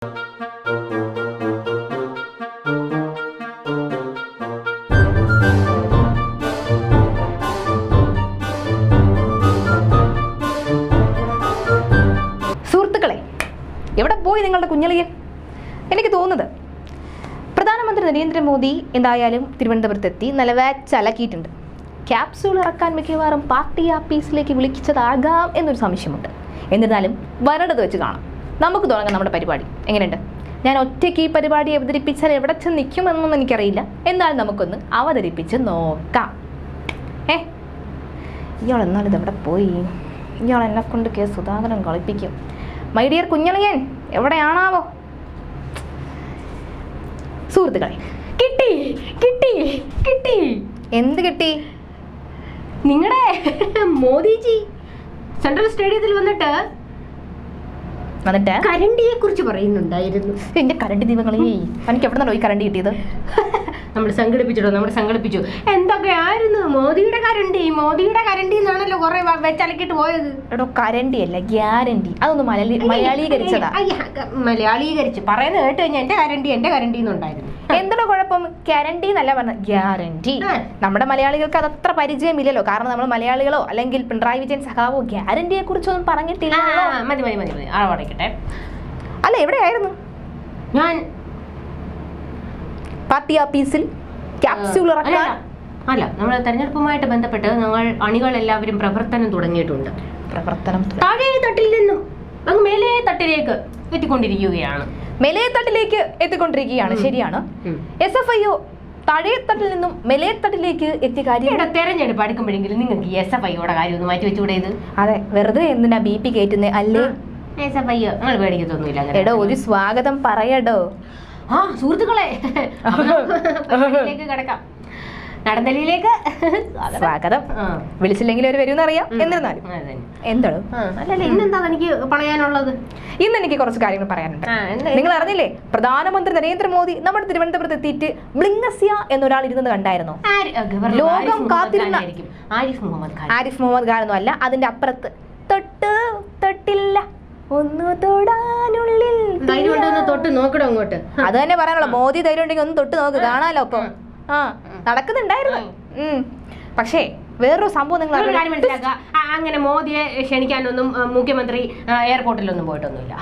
സുഹൃത്തുക്കളെ, എവിടെ പോയി നിങ്ങളുടെ കുഞ്ഞളിയൻ? എനിക്ക് തോന്നുന്നത് പ്രധാനമന്ത്രി നരേന്ദ്രമോദി എന്തായാലും തിരുവനന്തപുരത്തെത്തി നല്ല വാച്ചലക്കിയിട്ടുണ്ട്. ക്യാപ്സ്യൂൾ ഇറക്കാൻ മിക്കവാറും പാർട്ടി ആഫീസിലേക്ക് വിളിച്ചതാകാം എന്നൊരു സംശയമുണ്ട്. എന്നിരുന്നാലും വരേണ്ടത് വെച്ച് കാണാം. നമുക്ക് തുടങ്ങാം നമ്മുടെ പരിപാടി. എങ്ങനെയുണ്ട്? ഞാൻ ഒറ്റയ്ക്ക് ഈ പരിപാടി അവതരിപ്പിച്ചാൽ എവിടെ ചെന്ന് നിൽക്കുമെന്നൊന്നും എനിക്കറിയില്ല. എന്നാൽ നമുക്കൊന്ന് അവതരിപ്പിച്ച് നോക്കാം. ഇയാൾ എന്നാലും ഇതെവിടെ പോയി? ഇയാൾ എന്നെ കൊണ്ട് കെ സുധാകരൻ കളിപ്പിക്കും. മൈ ഡിയർ കുഞ്ഞളിയൻ, എവിടെയാണാവോ? സുഹൃത്തുക്കളെ, കിട്ടി കിട്ടി കിട്ടി. എന്ത് കിട്ടി? നിങ്ങളുടെ മോദിജി സെൻട്രൽ സ്റ്റേഡിയത്തിൽ വന്നിട്ട് കരണ്ടിയെ കുറിച്ച് പറയുന്നുണ്ടായിരുന്നു. എന്റെ കരണ്ടി ദീപങ്ങളെ, എനിക്ക് എവിടെ നിന്നാണ് ഈ കരണ്ടി കിട്ടിയത്? നമ്മൾ സംഘടിപ്പിച്ചു. എന്തൊക്കെയായിരുന്നു മോദിയുടെ കരണ്ടി എന്നാണല്ലോ കുറെ വെച്ചലക്കിട്ട് പോയത്. എടോ, കരണ്ടി അല്ല, ഗ്യാരണ്ടി. അതൊന്ന് മലയാളീകരിച്ചതാ. മലയാളീകരിച്ച് പറയുന്നത് കേട്ട് കഴിഞ്ഞാൽ എന്റെ കരണ്ടി എന്നുണ്ടായിരുന്നു. എന്തൊരു കുഴപ്പം? ഗ്യാരണ്ടി എന്നല്ല പറഞ്ഞ, ഗ്യാരണ്ടി. നമ്മുടെ മലയാളികൾക്ക് അതത്ര പരിചയമില്ലല്ലോ. കാരണം നമ്മൾ മലയാളികളോ അല്ലെങ്കിൽ പിണറായി വിജയൻ സഖാവോ ഗ്യാരണ്ടിയെ കുറിച്ചൊന്നും പറഞ്ഞിട്ടില്ല. മതി ആളടക്കട്ടെ. അല്ല, എവിടെയായിരുന്നു? ഞാൻ പാർട്ടി ഓഫീസിൽ ക്യാപ്സ്യൂൾ ഇറക്കാൻ അല്ല, നമ്മുടെ തെരഞ്ഞെടുപ്പുമായിട്ട് ബന്ധപ്പെട്ട് ഞങ്ങൾ അണികൾ എല്ലാവരും പ്രവർത്തനം തുടങ്ങിയിട്ടുണ്ട്. താഴെ തട്ടിൽ നിന്നും അങ്ങ് മേലേ തട്ടിലേക്ക് എത്തിക്കൊണ്ടിരിക്കുകയാണ്. ശരിയാണ്. SFIO താഴെത്തട്ടിൽ നിന്നും മേലേത്തട്ടിലേക്ക് എത്തിയ കാര്യം. തെരഞ്ഞെടുപ്പ് അടുക്കുമ്പോഴെങ്കിലും നിങ്ങൾക്ക് SFIOയുടെ കാര്യം ഒന്ന് മാറ്റി വെച്ചുകൂടെ? ഇത് അതെ, വെറുതെ എന്തിനാ BP കയറ്റുന്നേ? അല്ലേ SFIO നിങ്ങൾ പേടിക്കത്തൊന്നുമില്ല. എടോ, ഒരു സ്വാഗതം പറയടോ. സുഹൃത്തുക്കളെ, കിടക്കാം. നടന്നലിയിലേക്ക് സ്വാഗതം. വിളിച്ചില്ലെങ്കിൽ അവർ വരുമെന്നറിയാം. എന്നിരുന്നാലും എന്താണ് ഇന്നെന്താ എനിക്ക് പറയാനുള്ളത്? ഇന്ന് എനിക്ക് കുറച്ച് കാര്യങ്ങൾ പറയാനുണ്ട്. നിങ്ങൾ അറിഞ്ഞില്ലേ, പ്രധാനമന്ത്രി നരേന്ദ്രമോദി നമ്മുടെ തിരുവനന്തപുരത്ത് എത്തിയിട്ട് ബ്ലിംഗസ്യ എന്നൊരാൾ ഇരുന്നത് കണ്ടായിരുന്നോ? ലോകം കാത്തിരുന്ന ആരിഫ് മുഹമ്മദ് ഖാൻ ഒന്നും അല്ല, അതിന്റെ അപ്പുറത്ത് തൊട്ടില്ല ഒന്ന് തൊടാനുള്ളിൽ തൊട്ട് നോക്കണോ അങ്ങോട്ട്. അത് തന്നെ പറയാനുള്ള. മോദി ധൈര്യം ഉണ്ടെങ്കിൽ ഒന്ന് തൊട്ട് നോക്ക്, കാണാലോ. അപ്പം നടക്കുന്നുണ്ടായിരുന്നു. പക്ഷേ വേറൊരു സംഭവം നിങ്ങൾ മനസ്സിലാക്കുക. അങ്ങനെ മോദിയെ ക്ഷണിക്കാനൊന്നും മുഖ്യമന്ത്രി എയർപോർട്ടിലൊന്നും പോയിട്ടൊന്നുമില്ല.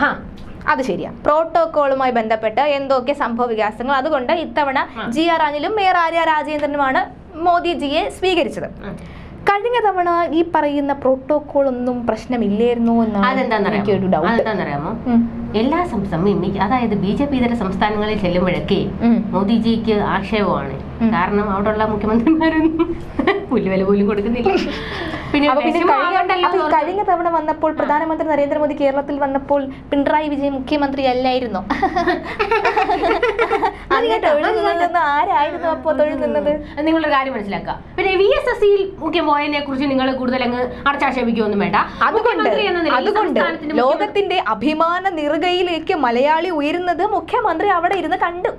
അത് ശരിയാ. പ്രോട്ടോകോളുമായി ബന്ധപ്പെട്ട് എന്തൊക്കെ സംഭവ വികാസങ്ങൾ. അതുകൊണ്ട് ഇത്തവണ GR അനിലും മേയർ ആര്യ രാജേന്ദ്രനുമാണ് മോദിജിയെ സ്വീകരിച്ചത്. കഴിഞ്ഞ തവണ ഈ പറയുന്ന പ്രോട്ടോകോൾ ഒന്നും പ്രശ്നമില്ലായിരുന്നു എന്നാണ് ഒരു ഡൗട്ട്. അതെന്താണെന്നറിയാമോ? എല്ലാ അതായത് BJP ഇതര സംസ്ഥാനങ്ങളിൽ ചെല്ലുമ്പോഴൊക്കെ മോദിജിക്ക് ആക്ഷേപമാണ്. കാരണം അവിടെയുള്ള മുഖ്യമന്ത്രിമാരൊന്നും പുല്ലുവില പോലും കൊടുക്കുന്നില്ല. പിന്നെ കഴിഞ്ഞ തവണ വന്നപ്പോൾ പ്രധാനമന്ത്രി നരേന്ദ്രമോദി കേരളത്തിൽ വന്നപ്പോൾ പിണറായി വിജയൻ മുഖ്യമന്ത്രി അല്ലായിരുന്നോ? ആരായിരുന്നു അപ്പോ തൊഴിൽ നിന്നത്? നിങ്ങളൊരു കാര്യം മനസ്സിലാക്കുക. പിന്നെ VSSയിൽ മുഖ്യം പോയതിനെ കുറിച്ച് നിങ്ങൾ കൂടുതൽ അങ്ങ് അടച്ചാക്ഷേപിക്കുകയൊന്നും വേണ്ട. അതുകൊണ്ട് ലോകത്തിന്റെ അഭിമാന നിറുകയിലേക്ക് മലയാളി ഉയരുന്നത് മുഖ്യമന്ത്രി അവിടെ ഇരുന്ന് കണ്ടു.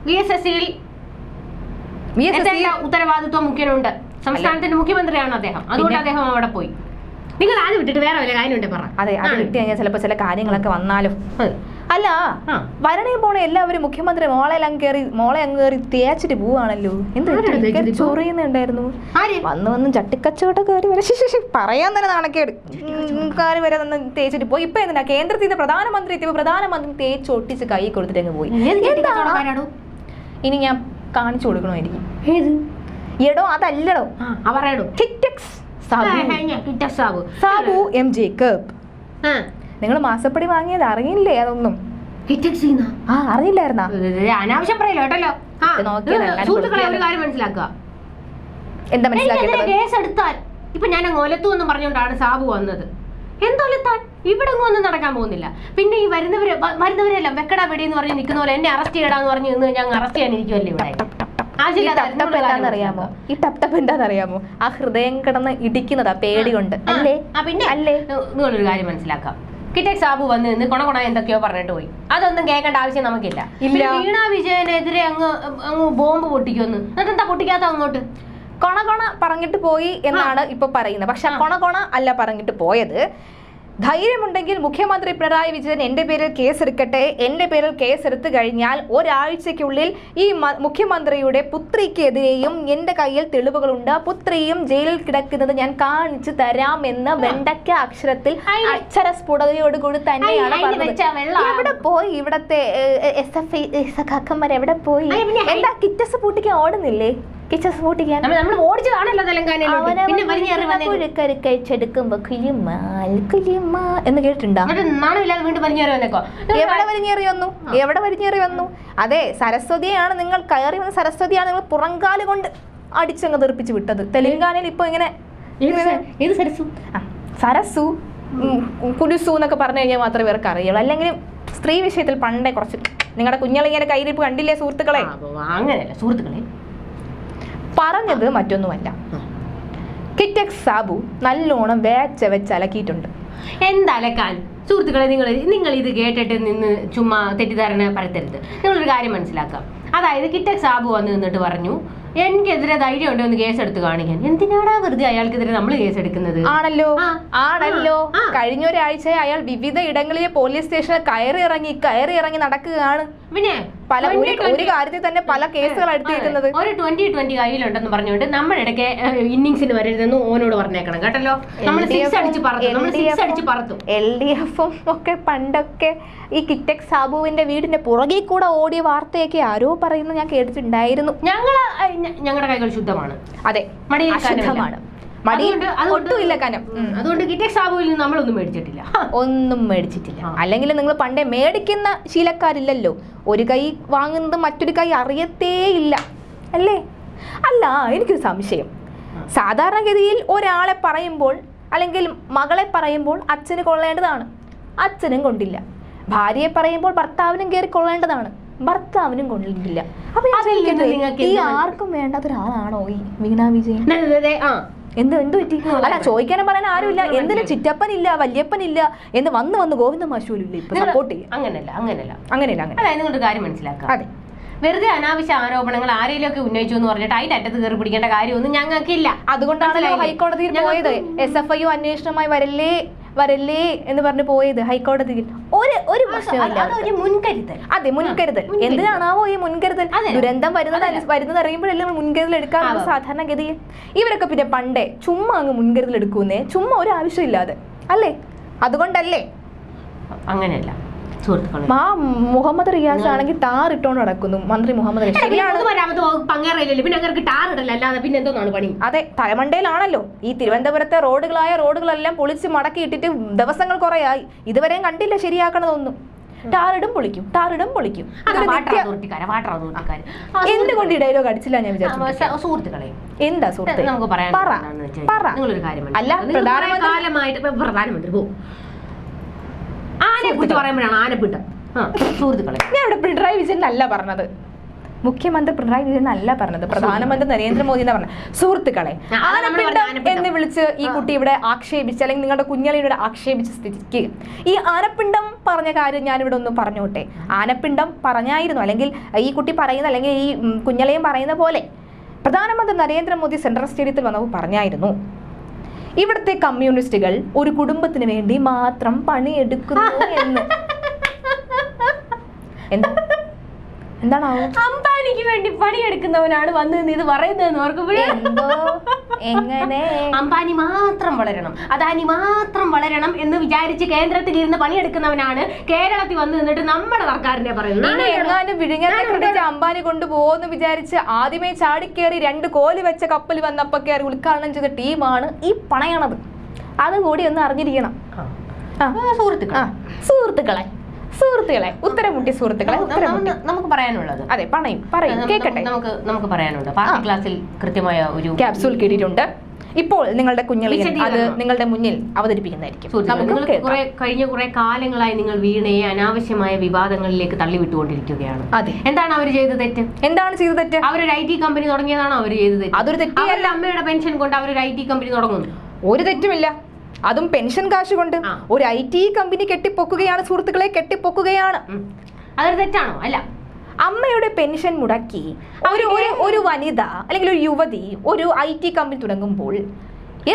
VSSയിൽ ഉത്തരവാദിത്വം മുഖ്യനുണ്ട്. സംസ്ഥാനത്തിന്റെ മുഖ്യമന്ത്രിയാണ് അദ്ദേഹം. അതുകൊണ്ട് അദ്ദേഹം അവിടെ പോയി. നിങ്ങൾ അത് വിട്ടിട്ട് വേറെ വല്ല കാര്യമുണ്ട് പറ. അതെ, അത് വിട്ട് കഴിഞ്ഞാൽ ചിലപ്പോൾ ചില കാര്യങ്ങളൊക്കെ വന്നാലും. അല്ല, വരണേ പോണ എല്ലാവരും മുഖ്യമന്ത്രി മോളെ അങ്ങ് കയറി തേച്ചിട്ട് പോവാണല്ലോ. എന്ത് ചൊറിയുന്നുണ്ടായിരുന്നു. വന്ന് ചട്ടിക്കച്ചവടക്കാര് വരെ പറയാൻ തന്നെ നാണക്കേട്. കാര് വരെ നിന്ന് തേച്ചിട്ട് പോയി. ഇപ്പൊ എന്തിനാ കേന്ദ്രത്തിൽ നിന്ന് പ്രധാനമന്ത്രി എത്തിയപ്പോ പ്രധാനമന്ത്രി തേച്ച് ഒട്ടിച്ച് കൈ കൊടുത്തിട്ട് അങ്ങ് പോയി. ഇനി ഞാൻ കാണിച്ചു കൊടുക്കണമായിരിക്കും. എടോ, അതല്ലടോ. സാബു M. ജേക്കബ്. നിങ്ങൾ മാസപ്പടി വാങ്ങിയത് അറിയില്ലേ? അതൊന്നും അറിയില്ലായിരുന്നാ? അനാവശ്യം പറയല്ലോ കേട്ടല്ലോ. മനസ്സിലാക്കുക. എന്താ മനസ്സിലാക്കേണ്ടത്? കേസ് എടുത്താൽ ഇപ്പൊ ഞാൻ ഒലത്തു പറഞ്ഞുകൊണ്ടാണ് സാബു വന്നത്. എന്തൊലത്താൻ ഇവിടെ ഒന്നും നടക്കാൻ പോകുന്നില്ല. പിന്നെ ഈ വരുന്നവരെല്ലാം വെക്കടാ വെടി എന്ന് പറഞ്ഞ് നിൽക്കുന്ന പോലെ എന്നെ അറസ്റ്റ് ചെയ്യടാന്ന് പറഞ്ഞ് നിന്ന് ഞങ്ങൾ അറസ്റ്റ് ചെയ്യാനിരിക്കുമല്ലോ ഇവിടെ. ഈ ടപ്പ് എന്താണെന്നറിയാമോ? ആ ഹൃദയം കിടന്ന് ഇടിക്കുന്നതാ പേടി കൊണ്ട്. അല്ലേ? പിന്നെ അല്ലേ, നിങ്ങളൊരു കാര്യം മനസ്സിലാക്കാം. കിറ്റക് സാബു വന്ന് നിന്ന് കൊണ എന്തൊക്കെയോ പറഞ്ഞിട്ട് പോയി. അതൊന്നും കേൾക്കേണ്ട ആവശ്യം നമുക്കില്ല. വീണ വിജയനെതിരെ അങ്ങ് ബോംബ് പൊട്ടിക്കുമെന്ന്. എന്നിട്ടെന്താ പൊട്ടിക്കാത്ത അങ്ങോട്ട്? കൊണ പറഞ്ഞിട്ട് പോയി എന്നാണ് ഇപ്പൊ പറയുന്നത്. പക്ഷെ കൊണ അല്ല പറഞ്ഞിട്ട് പോയത്. ധൈര്യമുണ്ടെങ്കിൽ മുഖ്യമന്ത്രി പിണറായി വിജയൻ എൻ്റെ പേരിൽ കേസെടുക്കട്ടെ. എൻ്റെ പേരിൽ കേസെടുത്തു കഴിഞ്ഞാൽ ഒരാഴ്ചയ്ക്കുള്ളിൽ ഈ മുഖ്യമന്ത്രിയുടെ പുത്രിക്കെതിരെയും എൻ്റെ കയ്യിൽ തെളിവുകളുണ്ട്, പുത്രിയും ജയിലിൽ കിടക്കുന്നത് ഞാൻ കാണിച്ചു തരാം എന്ന് വെണ്ടയ്ക്ക അക്ഷരത്തിൽ അക്ഷരസ്ഫുടതയോടുകൂടി തന്നെയാണ് പറഞ്ഞത്. എവിടെ പോയി ഇവിടത്തെ SFI സഖാക്കന്മാർ? എവിടെ പോയി? എന്താ കിറ്റസ് പൂട്ടിക്കാൻ ഓടുന്നില്ലേ? കിച്ചസ് പൂട്ടിക്കാൻ നമ്മൾ ഓടിച്ചതാണല്ലോ തെലങ്കാനയിലോട്ട്. പിന്നെ കഴിച്ചെടുക്കുമ്പോ എന്ന് കേട്ടിട്ടുണ്ടോ? നാണമില്ലാതെ വീണ്ടും വലിഞ്ഞേറി വന്നേക്കോ. എവിടെ വലിഞ്ഞേറി വന്നു? അതെ, സരസ്വതിയാണ് നിങ്ങൾ കയറി വന്ന, സരസ്വതിയാണ് നിങ്ങൾ പുറങ്കാല് കൊണ്ട് അടിച്ചങ്ങ് തെറിപ്പിച്ച് വിട്ടത്. തെലങ്കാനയിൽ ഇപ്പൊ ഇങ്ങനെ സരസു കുലുസു എന്നൊക്കെ പറഞ്ഞു കഴിഞ്ഞാൽ മാത്രമേ ഇവർക്ക് അറിയുള്ളൂ. അല്ലെങ്കിൽ സ്ത്രീ വിഷയത്തിൽ പണ്ടേ കുറച്ച് നിങ്ങളുടെ കുഞ്ഞളിങ്ങനെ കയ്യിരിപ്പ് കണ്ടില്ലേ സുഹൃത്തുക്കളെ? അങ്ങനെയല്ല സുഹൃത്തുക്കളെ, പറഞ്ഞത് മറ്റൊന്നുമല്ല. കിറ്റക്സ് സാബു നല്ലോണം വെച്ചലക്കിയിട്ടുണ്ട്. എന്തലക്കാൻ സുഹൃത്തുക്കളെ, നിങ്ങൾ ഇത് കേട്ടിട്ട് നിന്ന് ചുമ്മാ തെറ്റിദ്ധാരണ പരത്തരുത്. നിങ്ങളൊരു കാര്യം മനസ്സിലാക്കാം. അതായത് കിറ്റക്സ് സാബു വന്ന് നിന്നിട്ട് പറഞ്ഞു എനിക്കെതിരെ ധൈര്യം ഉണ്ടോ എന്ന് കേസെടുത്ത് കാണിക്കാൻ. എന്തിനാടാ വെറുതെ അയാൾക്കെതിരെ നമ്മൾ കേസെടുക്കുന്നത്? ആണല്ലോ കഴിഞ്ഞ ഒരാഴ്ച അയാൾ വിവിധ ഇടങ്ങളിലെ പോലീസ് സ്റ്റേഷനിൽ കയറി ഇറങ്ങി നടക്കുകയാണ്. പിന്നെ ഒരു കാര്യത്തിൽ തന്നെ പല കേസുകൾ എടുത്തിരിക്കുന്നത്. ഒരു 2020 കയ്യിലുണ്ടെന്ന് പറഞ്ഞുകൊണ്ട് നമ്മളിടയ്ക്ക് ഇന്നിങ്സിന് വരരുതെന്ന് ഓനോട് പറഞ്ഞേക്കണം കേട്ടല്ലോ. നമ്മൾ സിക്സ് അടിച്ച് പറത്തും. LDFും ഒക്കെ പണ്ടൊക്കെ ഈ കിറ്റക്സ് സാബുവിന്റെ വീടിന്റെ പുറകെ കൂടെ ഓടിയ വാർത്തയൊക്കെ ആരോ പറയുന്നത് ഞാൻ കേട്ടിട്ടുണ്ടായിരുന്നു. ഞങ്ങളുടെ കൈകൾ ശുദ്ധമാണ്. അതെ, ശുദ്ധമാണ്. ഒട്ടുമില്ല കനം. അതുകൊണ്ട് കിറ്റക്സ് സാബുവിൽ നിന്ന് നമ്മളൊന്നും മേടിച്ചിട്ടില്ല. അല്ലെങ്കിൽ നിങ്ങൾ പണ്ടേ മേടിക്കുന്ന ശീലക്കാരില്ലല്ലോ. ഒരു കൈ വാങ്ങുന്നത് മറ്റൊരു കൈ അറിയത്തേ ഇല്ല അല്ലേ? അല്ല, എനിക്കൊരു സംശയം. സാധാരണഗതിയിൽ ഒരാളെ പറയുമ്പോൾ അല്ലെങ്കിൽ മകളെ പറയുമ്പോൾ അച്ഛന് കൊള്ളേണ്ടതാണ്, അച്ഛനും കൊണ്ടില്ല. ഭാര്യയെ പറയുമ്പോൾ ഭർത്താവിനും കയറി കൊള്ളേണ്ടതാണ്, ഭർത്താവിനും കൊണ്ടില്ല. അപ്പൊ ഈ ആർക്കും വേണ്ടാത്തൊരാളാണോ ഈ വീണ വിജയൻ? എന്ത് പറ്റി? അല്ല, ചോദിക്കാനും പറയാൻ ആരുമില്ല. എന്തിനും ചിറ്റപ്പനില്ല, വല്യപ്പനില്ല എന്ന് വന്ന് ഗോവിന്ദ മാഷൂലില്ല ഇപ്പൊ സപ്പോർട്ട് ചെയ്യും. അങ്ങനെയല്ല. നിങ്ങളുടെ കാര്യം മനസ്സിലാക്കാം. അതെ, വെറുതെ അനാവശ്യ ആരോപണങ്ങൾ ആരെങ്കിലും ഒക്കെ ഉന്നയിച്ചു എന്ന് പറഞ്ഞിട്ട് അതിന്റെ അറ്റത്ത് കയറി പിടിക്കേണ്ട കാര്യമൊന്നും ഞങ്ങൾക്കില്ല. അതുകൊണ്ടാണല്ലോ ഹൈക്കോടതിയിൽ പോയത്. SFI അന്വേഷണമായി വരല്ലേ എന്ന് പറഞ്ഞു പോയത് ഹൈക്കോടതിയിൽ. ഒരു പ്രശ്നമില്ല. അതെ, മുൻകരുതൽ. എന്തിനാണാവോ ഈ മുൻകരുതൽ? ദുരന്തം വരുന്നത് അറിയുമ്പോഴല്ലേ മുൻകരുതൽ എടുക്കാറുണ്ട് സാധാരണഗതിയിൽ. ഇവരൊക്കെ പിന്നെ പണ്ടേ ചുമ്മാ അങ്ങ് മുൻകരുതൽ എടുക്കുന്നേ, ചുമ്മാ ഒരു ആവശ്യമില്ലാതെ അല്ലേ? അതുകൊണ്ടല്ലേ? അങ്ങനെയല്ല മുഹമ്മദ് റിയാസ് ആണെങ്കിൽ ടാർ ഇട്ടോണ്ട് നടക്കുന്നു. മന്ത്രി മുഹമ്മദ് റിയാസ് അതെ, തലമണ്ടയിലാണല്ലോ. ഈ തിരുവനന്തപുരത്തെ റോഡുകളെല്ലാം പൊളിച്ച് മടക്കി ഇട്ടിട്ട് ദിവസങ്ങൾ കുറയായി, ഇതുവരെയും കണ്ടില്ല ശരിയാക്കണതൊന്നും. ടാറിടും പൊളിക്കും. എന്തുകൊണ്ട് ഈ ഡയലോഗ് അടിച്ചില്ല ഞാൻ വിചാരിച്ചു. സുഹൃത്തുക്കളെ, എന്താ സുഹൃത്തെ? അല്ല, പ്രധാനമന്ത്രി ആനയെക്കുറിച്ച് പറയുമ്പോഴാണ് ആനപ്പിട്ടം. സുഹൃത്തുക്കളെ, ഞാൻ ഇവിടെ പിണറായി വിജയൻ അല്ല പറഞ്ഞത്, മുഖ്യമന്ത്രി പിണറായി വിജയൻ അല്ല പറഞ്ഞത്, പ്രധാനമന്ത്രി നരേന്ദ്രമോദിനെ പറഞ്ഞത്. സുഹൃത്തുക്കളെ, ആനപ്പിണ്ടം എന്ന് വിളിച്ച് ഈ കുട്ടി ഇവിടെ ആക്ഷേപിച്ച്, അല്ലെങ്കിൽ നിങ്ങളുടെ കുഞ്ഞളിയുടെ ആക്ഷേപിച്ച സ്ഥിതിക്ക് ഈ ആനപ്പിണ്ടം പറഞ്ഞ കാര്യം ഞാനിവിടെ ഒന്ന് പറഞ്ഞോട്ടെ. ആനപ്പിണ്ടം പറഞ്ഞായിരുന്നു, അല്ലെങ്കിൽ ഈ കുട്ടി പറയുന്ന, അല്ലെങ്കിൽ ഈ കുഞ്ഞളയും പറയുന്ന പോലെ പ്രധാനമന്ത്രി നരേന്ദ്രമോദി സെൻട്രൽ സ്റ്റേഡിയത്തിൽ വന്നപ്പോൾ പറഞ്ഞായിരുന്നു, ഇവിടുത്തെ കമ്മ്യൂണിസ്റ്റുകൾ ഒരു കുടുംബത്തിന് വേണ്ടി മാത്രം പണിയെടുക്കുന്നു എന്ന്. എന്താണാവോ? അംബാനിക്ക് വേണ്ടി പണിയെടുക്കുന്നവനാണ് വന്ന് ഇത് പറയുന്നതെന്ന് ഓർക്കുമ്പോഴേ എങ്ങനെ അംബാനി മാത്രം വളരണം, അദാനി മാത്രം വളരണം എന്ന് വിചാരിച്ച് കേന്ദ്രത്തിൽ ഇരുന്ന് പണിയെടുക്കുന്നവനാണ് കേരളത്തിൽ വന്ന് നിന്നിട്ട് നമ്മുടെ സർക്കാരിനെ പറയുന്നത്. എങ്ങാനും വിഴിഞ്ഞ അംബാനി കൊണ്ടുപോകുന്നു വിചാരിച്ച് ആദ്യമേ ചാടിക്കേറി 2 കോല് വെച്ച കപ്പൽ വന്നപ്പോ കയറി ഉദ്ഘാടനം ചെയ്ത ടീമാണ് ഈ പണയണത്. അതുകൂടി ഒന്ന് അറിഞ്ഞിരിക്കണം സുഹൃത്തുക്കളെ. ഉത്തരമുട്ടി സുഹൃത്തുക്കളെ, നമുക്ക് പറയാനുള്ളത്. അതെ, പറയും കേക്കട്ടെ. നമുക്ക് പറയാനുണ്ട്. പാർട്ടി ക്ലാസ്സിൽ കൃത്യമായ ഒരു ക്യാപ്സൂൾ കിട്ടിയിട്ടുണ്ട്. ഇപ്പോൾ നിങ്ങളുടെ കുഞ്ഞളിയൻ അത് നിങ്ങളുടെ മുന്നിൽ അവതരിപ്പിക്കുന്നതായിരിക്കും. കഴിഞ്ഞ കുറെ കാലങ്ങളായി നിങ്ങൾ വീണയെ അനാവശ്യമായ വിവാദങ്ങളിലേക്ക് തള്ളിവിട്ടുകൊണ്ടിരിക്കുകയാണ്. അതെ, എന്താണ് അവർ ചെയ്ത തെറ്റ്? അവരൊരു IT കമ്പനി തുടങ്ങിയതാണോ അവർ ചെയ്തത്? അതൊരു തെറ്റല്ല. അമ്മയുടെ പെൻഷൻ കൊണ്ട് അവരൊരു IT കമ്പനി തുടങ്ങുന്നു. ഒരു തെറ്റുമില്ല. അതും പെൻഷൻ കാശ് കൊണ്ട് ഒരു IT കമ്പനി കെട്ടിപ്പൊക്കുകയാണ് സുഹൃത്തുക്കളെ, കെട്ടിപ്പൊക്കുകയാണ്. അതൊരു തെറ്റാണോ? അല്ല. അമ്മയുടെ പെൻഷൻ മുടക്കി ഒരു വനിത അല്ലെങ്കിൽ ഒരു യുവതി ഒരു IT കമ്പനി തുടങ്ങുമ്പോൾ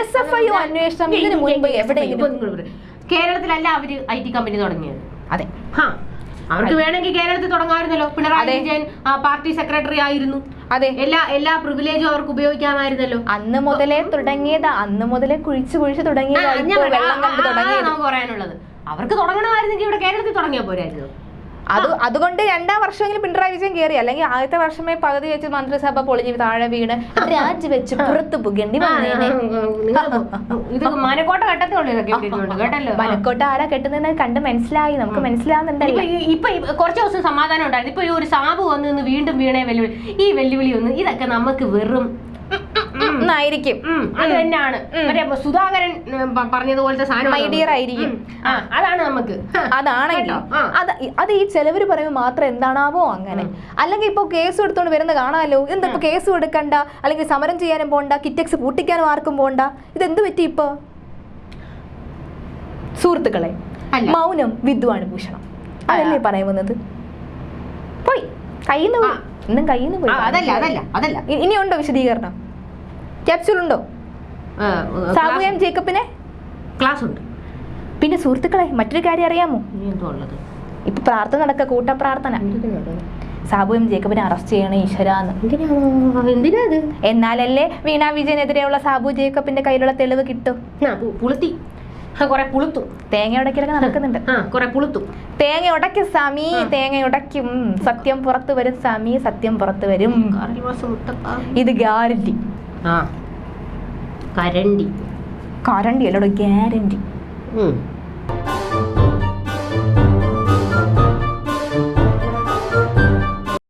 SFI അന്വേഷണം ഇതിനു മുൻപ് എവിടെയെങ്കിലും കേരളത്തിലല്ല അവര് IT കമ്പനി തുടങ്ങിയത്. അതെ, അവർക്ക് വേണമെങ്കിൽ കേരളത്തിൽ തുടങ്ങാമായിരുന്നല്ലോ. പിണറായി വിജയൻ പാർട്ടി സെക്രട്ടറി ആയിരുന്നു. അതെ, എല്ലാ പ്രിവിലേജും അവർക്ക് ഉപയോഗിക്കാമായിരുന്നല്ലോ. അന്ന് മുതലേ തുടങ്ങിയതാ, അന്ന് മുതലേ കുഴിച്ച് തുടങ്ങിയതാ. നമുക്ക് പറയാനുള്ളത് അവർക്ക് തുടങ്ങണമായിരുന്നെങ്കിൽ ഇവിടെ കേരളത്തിൽ തുടങ്ങിയാൽ പോരായിരുന്നു. അതുകൊണ്ട് 2ാം വർഷമെങ്കിലും പിണറായി വിജയൻ കയറി, അല്ലെങ്കിൽ ആദ്യത്തെ വർഷമേ പകുതി വെച്ച് മന്ത്രിസഭ പൊളിഞ്ഞ് താഴെ വീണ് രാജി വെച്ച് പുറത്തു പോകേണ്ടി വന്നേനെ. ഇത് മനക്കോട്ട കെട്ടത്തുള്ളൂ കേട്ടല്ലോ. മനക്കോട്ട ആരാ കെട്ടുന്നതെന്ന് കണ്ട് മനസ്സിലായി, നമുക്ക് മനസ്സിലാവുന്നുണ്ടല്ലോ. ഇപ്പൊ കുറച്ച് ദിവസം സമാധാനം ഉണ്ടായിരുന്നു. ഇപ്പൊ ഈ ഒരു സാബു വന്ന് നിന്ന് വീണ്ടും വീണേ വെല്ലുവിളി, ഈ വെല്ലുവിളി ഒന്ന് ഇതൊക്കെ നമുക്ക് വെറും ആയിരിക്കും. അത് തന്നെയാണ് സുധാകരൻ പറഞ്ഞതുപോലത്തെ സാധനം ആയിരിക്കും. അതാണ് നമുക്ക്. അതാണെങ്കിൽ അത് ഈ ചെലവര് പറയുമ്പോൾ മാത്രം എന്താണാവോ അങ്ങനെ. അല്ലെങ്കിൽ ഇപ്പൊ കേസ് എടുത്തോണ്ട് വരുന്ന കാണാമല്ലോ. എന്താ ഇപ്പൊ കേസ് എടുക്കണ്ട, അല്ലെങ്കിൽ സമരം ചെയ്യാനും പോണ്ട, കിറ്റക്സ് പൂട്ടിക്കാനും ആർക്കും പോണ്ട. ഇതെന്ത് പറ്റി ഇപ്പൊ? സുഹൃത്തുക്കളെ, മൗനം വിദ്വാണ് ഭൂഷണം അതല്ലേ പറയുന്നത്. പോയി കയ്യിന്ന് പോയി, ഇന്നും കയ്യിന്ന് പോയി. അതല്ല ഇനിയുണ്ടോ വിശദീകരണം? ക്യാപ്സ്യൂൾ ഉണ്ടോ? സാബു എം ജേക്കബിന് ക്ലാസ് ഉണ്ട്. പിന്നെ സുഹൃത്തുക്കളെ, മറ്റൊരു കാര്യം അറിയാമോ? ഇപ്പൊ പ്രാർത്ഥന നടക്കുക, കൂട്ടപ്രാർത്ഥന. സാബു എം ജേക്കബിനെ അറസ്റ്റ് ചെയ്യണേ ഈശ്വരാന്ന്. എന്നാലല്ലേ വീണ വിജയനെതിരെയുള്ള സാബു ജേക്കബിന്റെ കയ്യിലുള്ള തെളിവ് കിട്ടും. തേങ്ങ ഉടക്കലൊക്കെ നടക്കുന്നുണ്ട്. തേങ്ങ ഉടക്കും സ്വാമി, തേങ്ങ ഉടക്കും. സത്യം പുറത്തു വരും സ്വാമി, സത്യം പുറത്തു വരും. ഇത് ഗ്യാരണ്ടി. കരണ്ടി അല്ലോടോ, ഗ്യാരണ്ടി.